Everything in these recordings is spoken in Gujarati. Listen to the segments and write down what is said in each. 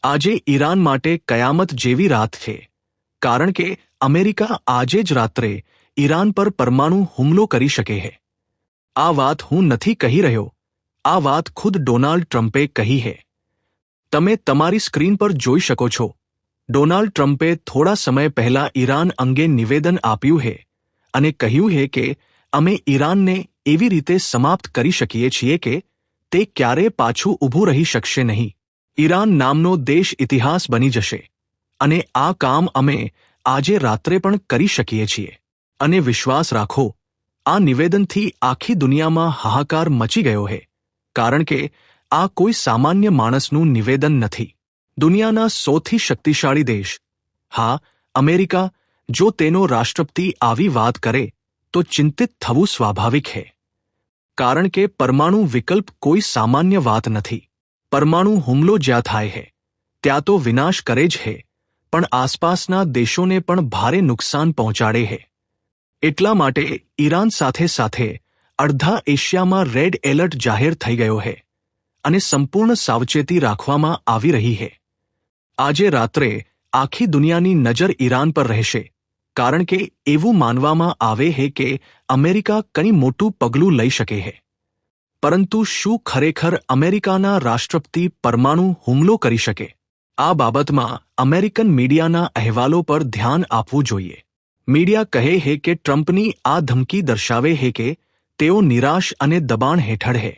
આજે ઈરાન માટે કયામત જેવી રાત છે, કારણ કે અમેરિકા આજે જ રાત્રે ઈરાન પર પરમાણુ હુમલો કરી શકે છે. આ વાત હું નથી કહી રહ્યો, આ વાત ખુદ ડોનાલ્ડ ટ્રમ્પે કહી છે. તમે તમારી સ્ક્રીન પર જોઈ શકો છો. ડોનાલ્ડ ટ્રમ્પે થોડા સમય પહેલા ઈરાન અંગે નિવેદન આપ્યું છે અને કહ્યું છે કે અમે ઈરાનને એવી રીતે સમાપ્ત કરી શકીએ છીએ કે તે ક્યારેય પાછું ઊભું રહી શકશે નહીં. ઈરાન નામનો દેશ ઇતિહાસ બની જશે અને આ કામ અમે આજે રાત્રે પણ કરી શકીએ છીએ. અને વિશ્વાસ રાખો, આ નિવેદનથી આખી દુનિયામાં હાહાકાર મચી ગયો છે, કારણ કે આ કોઈ સામાન્ય માણસનું નિવેદન નથી. દુનિયાના સૌથી શક્તિશાળી દેશ, હા અમેરિકા, જો તેનો રાષ્ટ્રપતિ આવી વાત કરે તો ચિંતિત થવું સ્વાભાવિક છે. કારણ કે પરમાણુ વિકલ્પ કોઈ સામાન્ય વાત નથી. પરમાણુ હુમલો જ્યાં થાય છે ત્યાં તો વિનાશ કરે જ છે, પણ આસપાસના દેશોને પણ ભારે નુકસાન પહોંચાડે છે. એટલા માટે ઈરાન સાથે સાથે અડધા એશિયામાં રેડ એલર્ટ જાહેર થઈ ગયો છે અને સંપૂર્ણ સાવચેતી રાખવામાં આવી રહી છે. આજે રાત્રે આખી દુનિયાની નજર ઈરાન પર રહેશે, કારણ કે એવું માનવામાં આવે છે કે અમેરિકા કંઈ મોટું પગલું લઈ શકે છે. પરંતુ શું ખરેખર અમેરિકાના રાષ્ટ્રપતિ પરમાણુ હુમલો કરી શકે? આ બાબતમાં અમેરિકન મીડિયાના અહેવાલો પર ધ્યાન આપવું જોઈએ. મીડિયા કહે છે કે ટ્રમ્પની આ ધમકી દર્શાવે છે કે તેઓ નિરાશ અને દબાણ હેઠળ છે,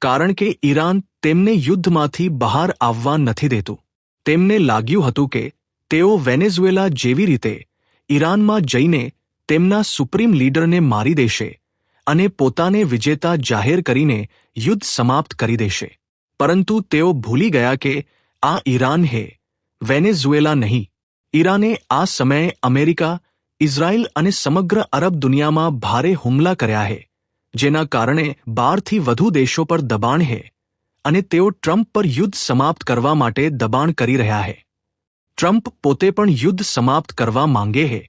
કારણ કે ઈરાન તેમને યુદ્ધમાંથી બહાર આવવા નથી દેતું. તેમને લાગ્યું હતું કે તેઓ વેનેઝુએલા જેવી રીતે ઈરાનમાં જઈને તેમના સુપ્રીમ લીડરને મારી દેશે અને પોતાને વિજેતા જાહેર કરીને યુદ્ધ સમાપ્ત કરી દેશે. પરંતુ તેઓ ભૂલી ગયા કે આ ઈરાન છે, વેનેઝુએલા નહીં. ઈરાને આ સમયે અમેરિકા, ઇઝરાયલ અને સમગ્ર અરબ દુનિયામાં ભારે હુમલા કર્યા છે, જેના કારણે 12થી વધુ દેશો પર દબાણ છે અને તેઓ ટ્રમ્પ પર યુદ્ધ સમાપ્ત કરવા માટે દબાણ કરી રહ્યા છે. ટ્રમ્પ પોતે પણ યુદ્ધ સમાપ્ત કરવા માંગે છે,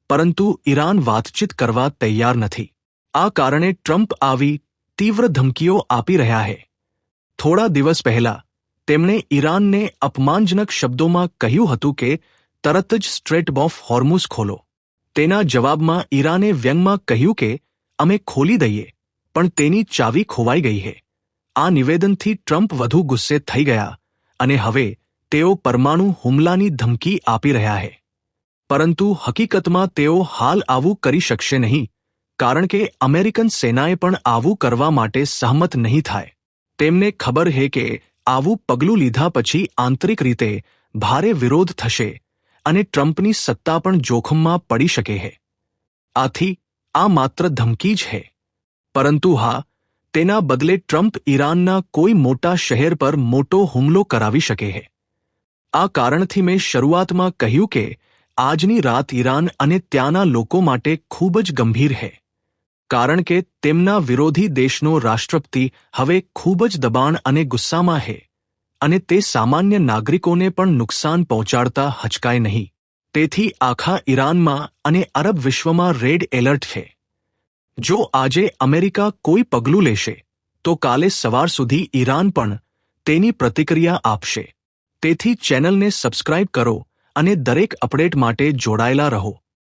પરંતુ ઈરાન વાતચીત કરવા તૈયાર નથી. આ કારણે ટ્રમ્પ આવી તીવ્ર ધમકીઓ આપી રહ્યા છે. થોડા દિવસ પહેલા તેમણે ઈરાનને અપમાનજનક શબ્દોમાં કહ્યું હતું કે તરત જ સ્ટ્રેટ ઓફ હોર્મુઝ ખોલો. તેના જવાબમાં ઈરાને વ્યંગમાં કહ્યું કે અમે ખોલી દઈએ, પણ તેની ચાવી ખોવાઈ ગઈ છે. આ નિવેદનથી ટ્રમ્પ વધુ ગુસ્સે થઈ ગયા અને હવે તેઓ પરમાણુ હુમલાની ધમકી આપી રહ્યા છે. પરંતુ હકીકતમાં તેઓ હાલ આવું કરી શકશે નહીં, કારણ કે અમેરિકન સેનાએ પણ આવું કરવા માટે સહમત નહીં થાય. તેમને ખબર છે કે આવું પગલું લીધા પછી આંતરિક રીતે ભારે વિરોધ થશે અને ટ્રમ્પની સત્તા પણ જોખમમાં પડી શકે છે. આથી આ માત્ર ધમકી જ છે. પરંતુ હા, તેના બદલે ટ્રમ્પ ઈરાનના કોઈ મોટા શહેર પર મોટો હુમલો કરાવી શકે છે. આ કારણથી મેં શરૂઆતમાં કહ્યું કે આજની રાત ઈરાન અને ત્યાંના લોકો માટે ખૂબ જ ગંભીર છે, કારણ કે તેમના વિરોધી દેશનો રાષ્ટ્રપતિ હવે ખૂબ જ દબાણ અને ગુસ્સામાં છે અને તે સામાન્ય નાગરિકોને પણ નુકસાન પહોંચાડતા હચકાય નહીં. તેથી આખા ઈરાનમાં અને અરબ વિશ્વમાં રેડ એલર્ટ છે. જો આજે અમેરિકા કોઈ પગલું લેશે તો કાલે સવાર સુધી ઈરાન પણ તેની પ્રતિક્રિયા આપશે. તેથી ચેનલને સબસ્ક્રાઇબ કરો અને દરેક અપડેટ માટે જોડાયેલા રહો.